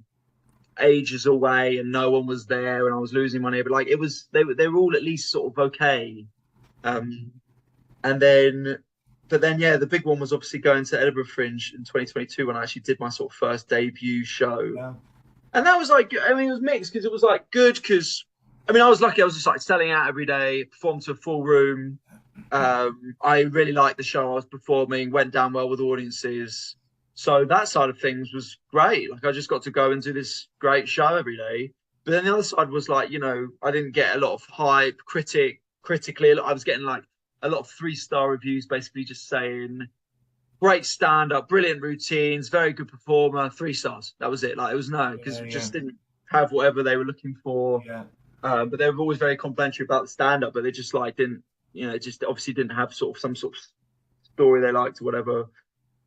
ages away and no one was there and I was losing money. But like it was, they were all at least sort of okay. Um, and then, but then yeah, the big one was obviously going to Edinburgh Fringe in 2022 when I actually did my sort of first debut show. Yeah. And that was like, I mean, it was mixed because it was like good because, I mean, I was lucky. I was just like selling out every day, performed to a full room. I really liked the show I was performing, went down well with audiences. So that side of things was great. Like I just got to go and do this great show every day. But then the other side was like, I didn't get a lot of hype critically. I was getting like a lot of 3-star reviews, basically just saying great stand-up, brilliant routines, very good performer, 3 stars. That was it. Like it was no, because we just didn't have whatever they were looking for. Yeah. But they were always very complimentary about the stand-up, but they just like didn't, just obviously didn't have sort of some sort of story they liked or whatever.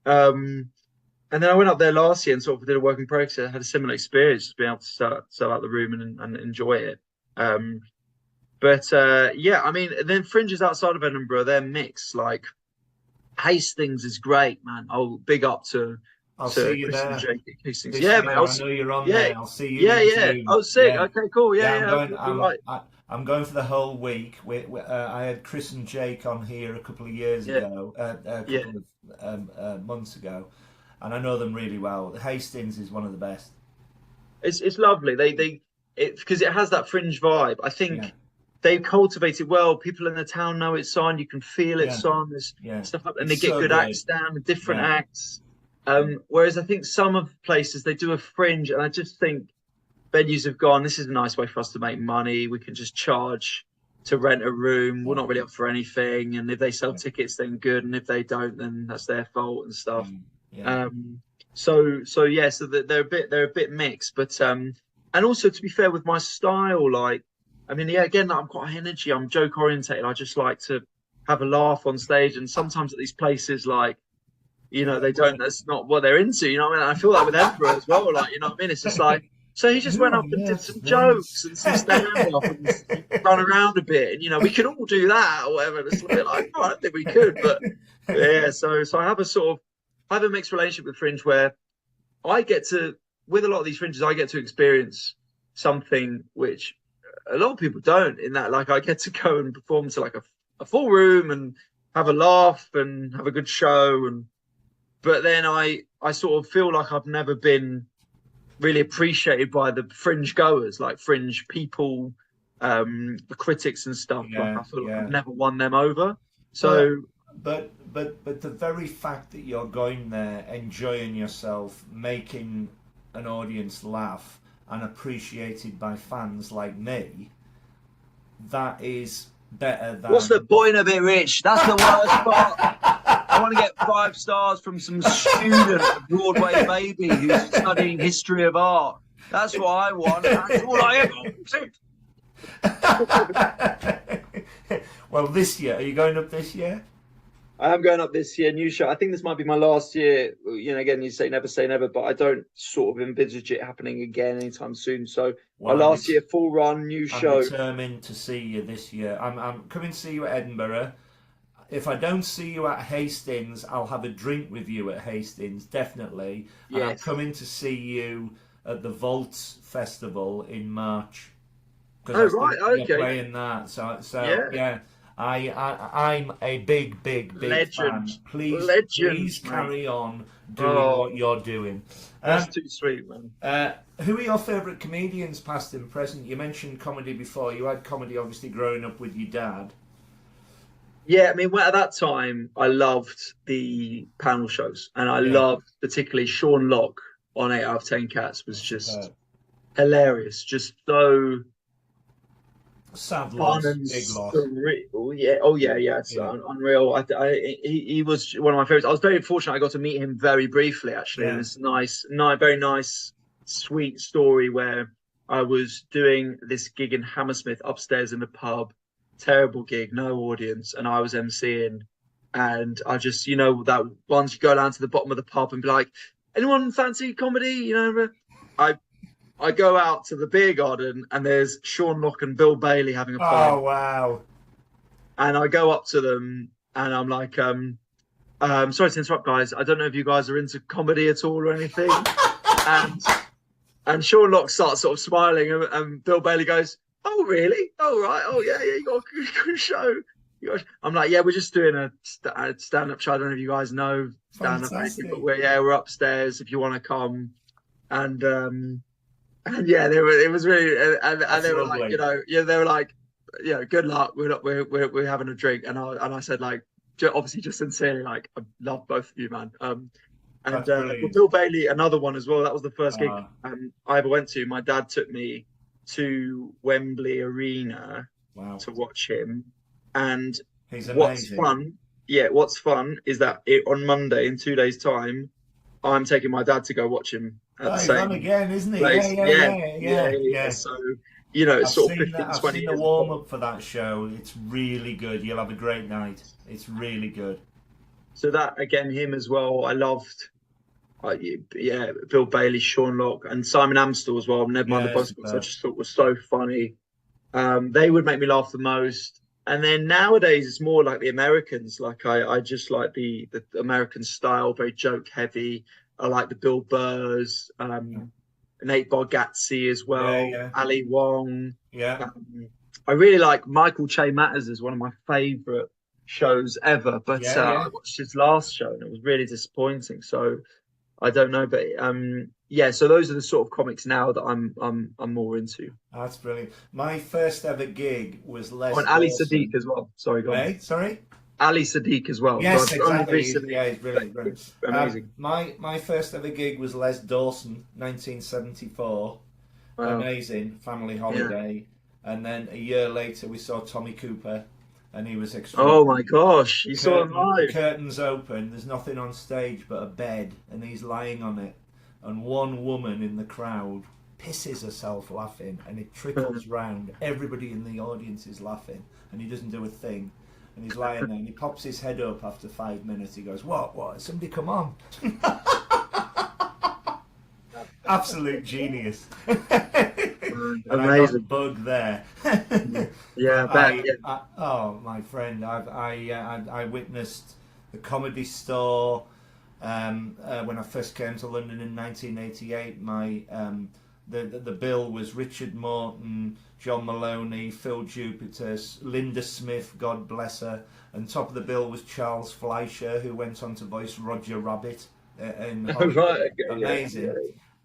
And then I went up there last year and sort of did a work in progress. I had a similar experience, just being able to sell out the room and enjoy it. But yeah, I mean, then fringes outside of Edinburgh, they're mixed. Like Hastings is great, man. Oh, big up to I'll to see you Chris and there Jake at Hastings. this Yeah, year. mate. I know you're on Yeah, there. I'll see you yeah, in yeah. June. Oh, sick. Yeah. Okay, cool. Yeah, Yeah, I'm yeah. going. You're right. I'm going for the whole week. I had Chris and Jake on here a couple of years Yeah, ago, a yeah. couple of months ago, and I know them really well. Hastings is one of the best. It's lovely. It because it has that fringe vibe. I Yeah, think they cultivate it well. People in the town know it's on. You can feel yeah, it's on. There's yeah. stuff up, and they It's get so good great. acts down, different Yeah, acts. yeah, Whereas I think some of places they do a fringe, and I just think venues have gone, this is a nice way for us to make money. We can just charge to rent a room. We're yeah, not really up for anything. And if they sell yeah, tickets, then good. And if they don't, then that's their fault and yeah, stuff. yeah. Um, so yeah, so they're a bit mixed, but and also to be fair with my style, like, I mean, yeah, again, I'm quite high energy. I'm joke orientated. I just like to have a laugh on stage. And sometimes at these places, like, they don't, that's not what they're into, you know what I mean? I feel that with Emperor as well, like, you know what I mean? It's just like, so he just went Oh up and did yes, some jokes this. and some stand up and run around a bit. And, we could all do that or whatever. And it's a bit like, oh, I don't think we could. But yeah, so I have I have a mixed relationship with Fringe where with a lot of these fringes, I get to experience something which a lot of people don't, in that, like, I get to go and perform to like a full room and have a laugh and have a good show. But then I sort of feel like I've never been really appreciated by the fringe goers, like fringe people, the critics and stuff. Like, Yeah, I feel like I've yeah. never won them over. But So but the very fact that you're going there, enjoying yourself, making an audience laugh, and appreciated by fans like me, that is better what's the than. point of it, Rich? That's the worst part. I want to get 5 stars from some student, Broadway baby who's studying history of art. That's what I want. That's all I ever wanted. Well, this year, are you going up this year? I am going up this year, new show. I think this might be my last year. Again, you say never, but I don't sort of envisage it happening again anytime soon. So my Well, last year, full run, new I'm show. determined to see you this year. I'm coming to see you at Edinburgh. If I don't see you at Hastings, I'll have a drink with you at Hastings, definitely. And I'm Yes. coming to see you at the Vaults Festival in March. Oh, Because right. you're Okay. playing that. So Yeah. yeah. I'm a big Legend. fan. Please Legend, mate. carry on doing Oh, what you're doing. that's too sweet, man. Who are your favourite comedians, past and present? You mentioned comedy before. You had comedy, obviously, growing up with your dad. Yeah, I mean, well, at that time, I loved the panel shows, and I Yeah, loved particularly Sean Locke on 8 out of 10 Cats was just superb. hilarious, just so Sad fun loss, and big loss. surreal. Yeah, oh yeah, yeah, it's Yeah, unreal. He was one of my favorites. I was very fortunate. I got to meet him very briefly, actually. And yeah. it's very nice, sweet story where I was doing this gig in Hammersmith upstairs in the pub. Terrible gig, no audience, and I was emceeing. And I just, that once you go down to the bottom of the pub and be like, anyone fancy comedy? I I go out to the beer garden and there's Sean Locke and Bill Bailey having a Oh pint. wow! And I go up to them and I'm like, sorry to interrupt, guys. I don't know if you guys are into comedy at all or anything. and and Sean Locke starts sort of smiling and Bill Bailey goes, oh, really? Oh, right. Oh, yeah, you got a good show. I'm like, yeah, we're just doing a stand-up show. I don't know if you guys know stand-up or anything, but we're upstairs if you want to come. And yeah, it was really, and they were like, they were like, good luck. We're having a drink, and I said like, obviously just sincerely, like, I love both of you, man. And Bill Bailey, another one as well. That was the first gig I ever went to. My dad took me to Wembley Arena to watch him. And what's fun is that on Monday, in 2 days' time, I'm taking my dad to go watch him at the same again, isn't he? place. Yeah. So, it's sort of 15, 20 I've seen years. the warm-up for that show. It's really good. You'll have a great night. It's really good. So that, again, him as well, I loved. Bill Bailey, Sean Locke, and Simon Amstel as well. Never mind the Bus Books. I just thought was so funny. They would make me laugh the most. And then nowadays it's more like the Americans. Like I just like the American style, very joke heavy. I like the Bill Burrs, Nate Bargatze as well, Yeah, Ali Wong. yeah, I really like Michael Che Matters as one of my favorite shows ever, but yeah, I yeah. watched his last show and it was really disappointing. So I don't know, but yeah. So those are the sort of comics now that I'm more into. That's brilliant. My first ever gig was Oh, Les and Ali Sadiq Dawson. as well. Sorry, go on. Hey, sorry. Ali Sadiq as well. Yes, God, only exactly. recently. Yeah, he's brilliant. Brilliant. It's amazing. My first ever gig was Les Dawson, 1974. Wow. Amazing family holiday. And then a year later, we saw Tommy Cooper, and he was extremely. Oh my gosh, you saw him live. Curtains open. There's nothing on stage but a bed, and he's lying on it. And one woman in the crowd pisses herself laughing, and it trickles round. Everybody in the audience is laughing, and he doesn't do a thing. And he's lying there, and he pops his head up after 5 minutes. He goes, "What? Somebody come on!" Absolute genius. And I got a bug there. Yeah, oh, my friend, I witnessed the Comedy Store when I first came to London in 1988. The bill was Richard Morton, John Maloney, Phil Jupiter, Linda Smith, God bless her, and top of the bill was Charles Fleischer, who went on to voice Roger Rabbit in Hollywood. Right, okay, Amazing.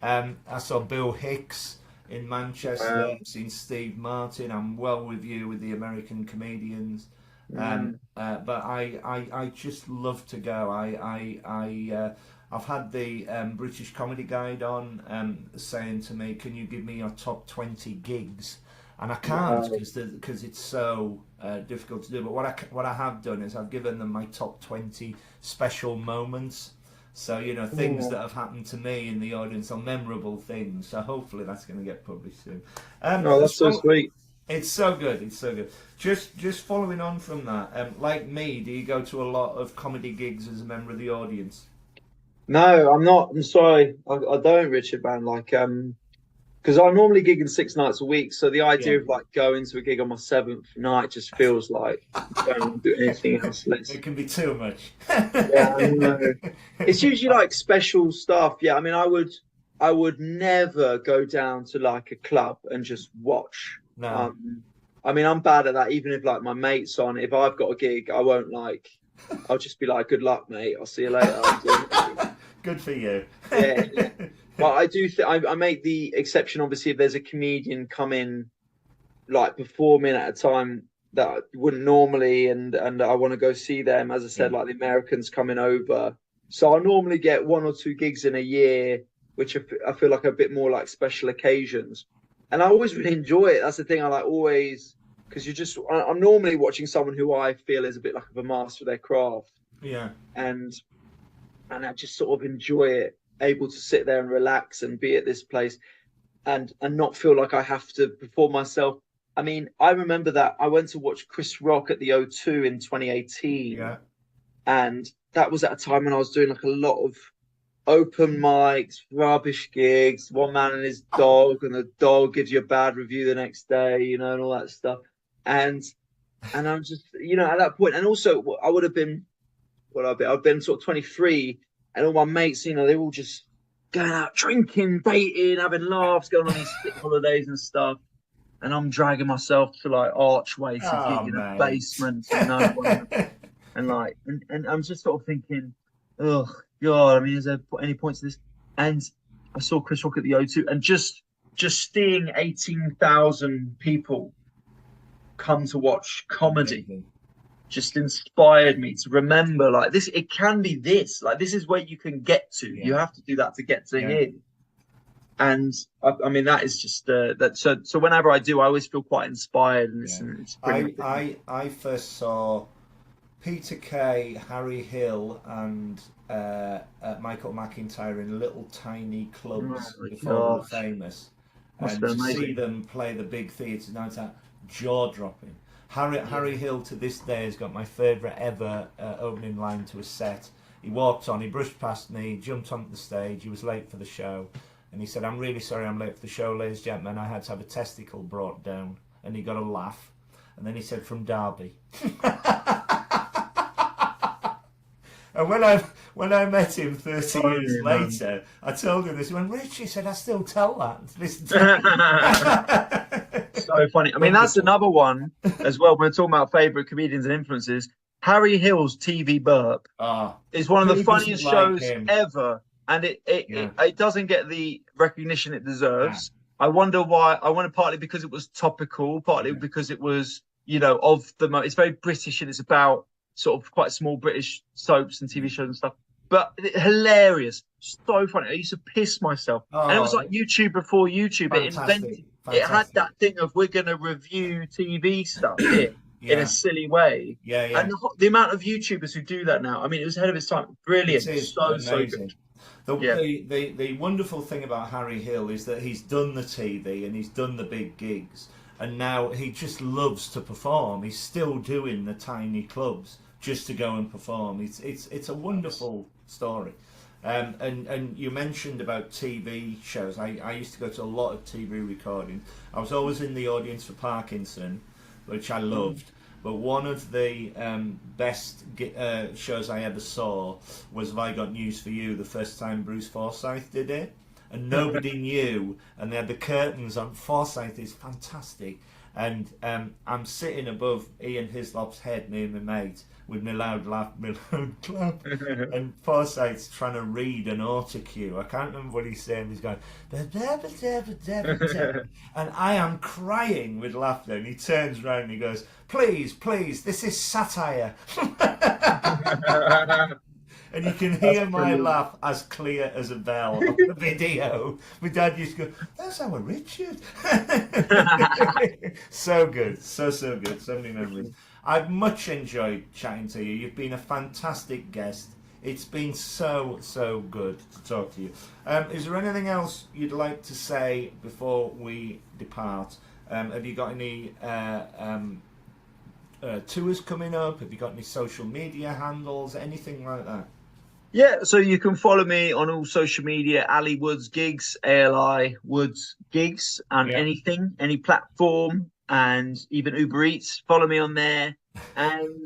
yeah. I saw Bill Hicks in Manchester. I've seen Steve Martin. I'm well with you with the American comedians. But I just love to go. I've had the British Comedy Guide on saying to me, "Can you give me your top 20 gigs?" And I can't because it's so difficult to do. But what I have done is I've given them my top 20 special moments. So, things that have happened to me in the audience are memorable things. So hopefully that's going to get published soon. That's so sweet. It's so good. It's so good. Just following on from that, like me, do you go to a lot of comedy gigs as a member of the audience? No, I'm not. I'm sorry. I don't, Richard, man. Because I normally gig in 6 nights a week. So the idea of going to a gig on my 7th night just feels like I don't do anything else. It can be too much. Yeah, I know. It's usually special stuff. Yeah, I mean, I would never go down to a club and just watch. No. I mean, I'm bad at that. Even if my mate's on, if I've got a gig, I won't I'll just be like, "Good luck, mate. I'll see you later." Good for you. Yeah. But I do I make the exception, obviously, if there's a comedian coming, performing at a time that I wouldn't normally, and I want to go see them. As I said, the Americans coming over. So I normally get 1 or 2 gigs in a year, which I feel like a bit more like special occasions. And I always really enjoy it. That's the thing. I always, because I'm normally watching someone who I feel is a bit of a master of their craft. Yeah. And I just sort of enjoy it, able to sit there and relax and be at this place and not feel like I have to perform myself. I mean, I remember that I went to watch Chris Rock at the O2 in 2018. Yeah. And that was at a time when I was doing a lot of open mics, rubbish gigs, one man and his dog, and the dog gives you a bad review the next day, and all that stuff. And I'm just, at that point, and also I would have been, I've been sort of 23, and all my mates, they're all just going out drinking, dating, having laughs, going on these sick holidays and stuff. And I'm dragging myself to Archway to gig in a basement, and I'm just sort of thinking, oh God, I mean, is there any point to this? And I saw Chris Rock at the O2, and just seeing 18,000 people come to watch comedy just inspired me to remember this. It can be this. This is where you can get to. You have to do that to get to here. And I mean, that is just that. So whenever I do, I always feel quite inspired. And it's I first saw Peter Kay, Harry Hill, and Michael McIntyre in little tiny clubs before they were famous. And to see them play the big theatres now, it's jaw-dropping. Harry Hill to this day has got my favourite ever opening line to a set. He walked on, he brushed past me, jumped onto the stage, he was late for the show, and he said, "I'm really sorry I'm late for the show, ladies and gentlemen, I had to have a testicle brought down," and he got a laugh, and then he said, "From Derby." And when I met him 30 Oh, years man. later, I told him this. He went, Rich, he said, I still tell that. Listen So funny. I mean, that's Wonderful. another one as well. When we're talking about favorite comedians and influences, Harry Hill's TV Burp Ah, is one of the who doesn't funniest like shows him? ever, and Yeah. it doesn't get the recognition it Yeah. deserves. I wonder why. I wonder partly because it was topical, partly Yeah. because it was, of the. It's very British and it's about sort of quite small British soaps and TV shows and stuff. But hilarious, so funny. I used to piss myself, and it was Oh, like YouTube before YouTube. It fantastic. invented. It had Fantastic. that thing of we're going to review TV stuff here in a Yeah. silly way. Yeah. And Yeah. the amount of YouTubers who do that now, I mean, it was ahead of its time. It Brilliant. is So good. amazing. The, Yeah. the wonderful thing about Harry Hill is that he's done the TV and he's done the big gigs, and now he just loves to perform. He's still doing the tiny clubs just to go and perform. It's a wonderful story. And you mentioned about TV shows. I used to go to a lot of TV recordings. I was always in the audience for Parkinson, which I loved. But one of the best shows I ever saw was Have I Got News for You, the first time Bruce Forsyth did it. And nobody knew, and they had the curtains on. Forsyth is fantastic. And I'm sitting above Ian Hislop's head near my mate with my loud laugh, my loud clap. And Forsyth's trying to read an autocue. I can't remember what he's saying. He's going, and I am crying with laughter. And he turns around and he goes, please, please, this is satire. And you can hear my brilliant. laugh as clear as a bell on the video. My dad used to go, that's our Richard. So good, so good, so many memories. I've much enjoyed chatting to you. You've been a fantastic guest. It's been so good to talk to you. Is there anything else you'd like to say before we depart? Have you got any tours coming up? Have you got any social media handles? Anything like that? Yeah, so you can follow me on all social media, Ali Woods Gigs, ALI Woods Gigs, and Yeah. any platform, and even Uber Eats. Follow me on there. And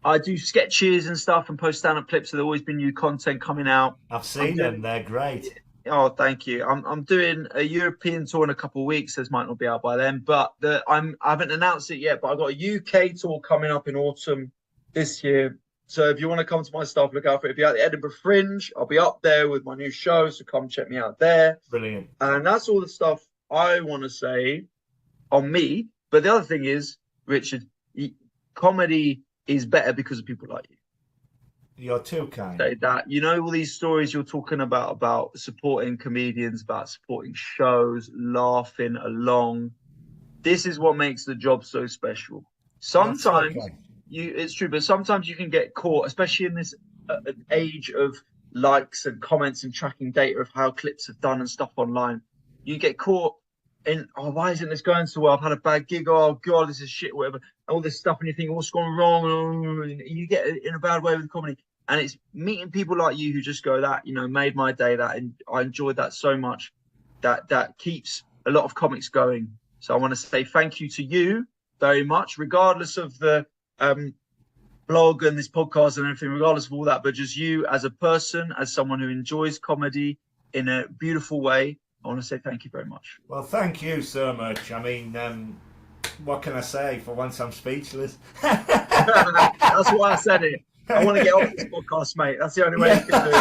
I do sketches and stuff and post stand-up clips. So there's always been new content coming out. I've seen them. They're great. Oh, thank you. I'm doing a European tour in a couple of weeks. This might not be out by then, but I haven't announced it yet. But I've got a UK tour coming up in autumn this year. So if you want to come to my stuff, look out for it. If you're at the Edinburgh Fringe, I'll be up there with my new show. So come check me out there. Brilliant. And that's all the stuff I want to say on me. But the other thing is, Richard, comedy is better because of people like you. You're too kind. Say that. All these stories you're talking about supporting comedians, about supporting shows, laughing along. This is what makes the job so special. Sometimes Okay. it's true, but sometimes you can get caught, especially in this age of likes and comments and tracking data of how clips have done and stuff online. You get caught in, oh, why isn't this going so well? I've had a bad gig. Oh God, this is shit, whatever. All this stuff, and you think, what's gone wrong? And you get in a bad way with comedy. And it's meeting people like you who just go, that, made my day. That, and I enjoyed that so much. That keeps a lot of comics going. So I want to say thank you to you very much, regardless of the blog and this podcast and everything, regardless of all that, but just you as a person, as someone who enjoys comedy in a beautiful way. I want to say thank you very much. Well, thank you so much. I mean, what can I say? For once, I'm speechless. That's why I said it. I want to get off this podcast, mate. That's the only way you can do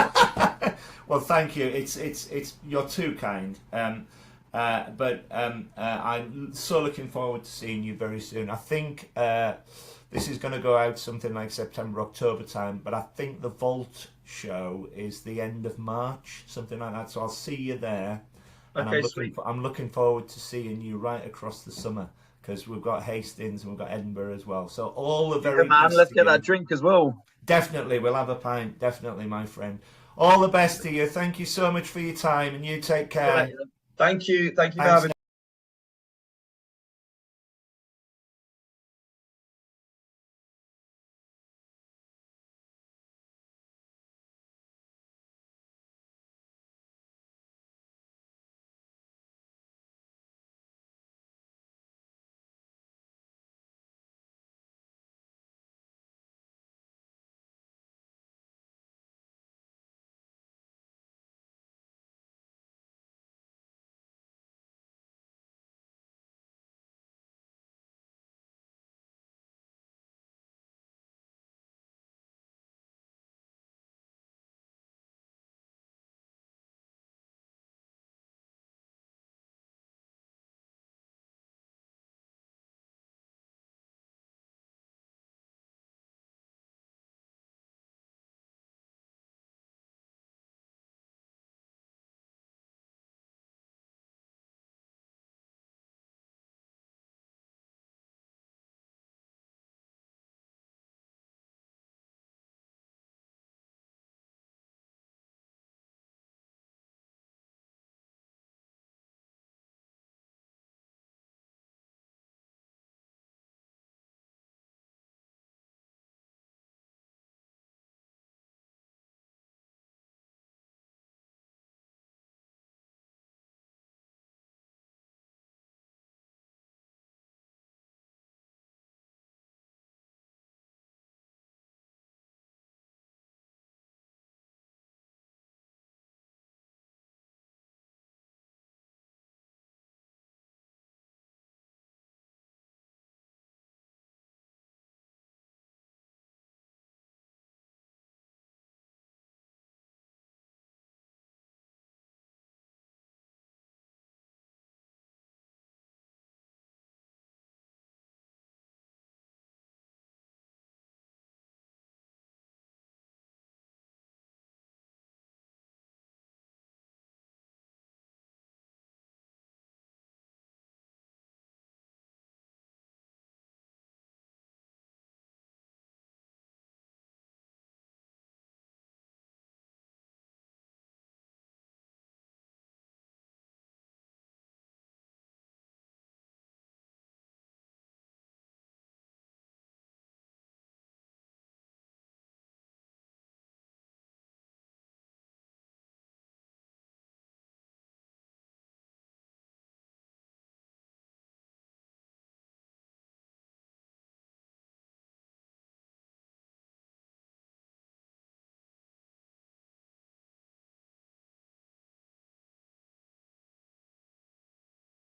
it. Well, thank you. It's you're too kind. But I'm so looking forward to seeing you very soon. I think this is going to go out something like September, October time. But I think the Vault show is the end of March, something like that. So I'll see you there. And Okay, sweet. I'm looking forward to seeing you right across the summer, because we've got Hastings and we've got Edinburgh as well. So all the very Man, best let's to get you. that drink as well. Definitely, we'll have a pint. Definitely, my friend. All the best to you. Thank you so much for your time, and you take care. Thank you. Thank you for Thanks, having me.